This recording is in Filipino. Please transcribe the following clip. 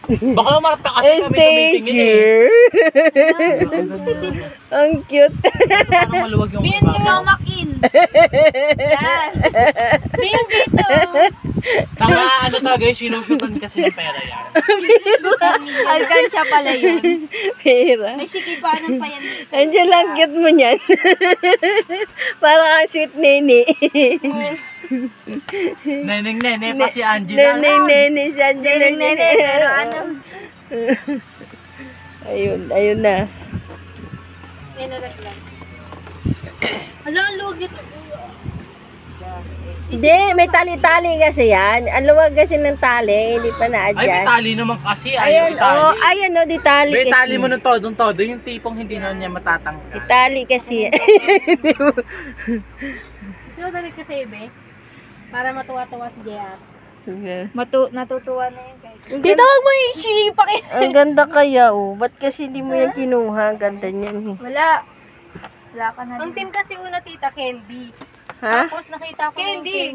Baka umarap ka kasi kami tumitingin eh. Ang cute. Parang maluwag yung Biyan nyo yung makin. Yan. Biyan dito. Tama, ano talaga yung sinusutan kasi ng pera yan. Alkansya pala yun. Pera. May sikipanan pa yan dito. Andiyan lang cute mo niyan. Parang ang sweet nene. Neneng-nene pa si Angela. Nene si Angela. Nene, pero ano? Ayun na. Ninalag lang. Hala, ang luwag ito. Hindi, may tali-tali kasi yan. Ang luwag kasi ng tali, hindi pa Ay, may na-adjust. tali naman kasi. Ayan, Ayaw itali. ayan o, di tali May kasi. tali mo ng todo. Yung tipong hindi na niya matatangka. Di tali kasi. So, dali kasi, be. Para matuwa-tuwa si JR. Okay. Natutuwa na yun kahit. Dito, wag mo i-shipak eh. Ang ganda kaya oh. Ba't kasi hindi mo yan kinuha? Ang ganda niyan. Wala. Wala ka na. Ang team kasi una, tita, Candy. Ha? Tapos nakita ko Candy.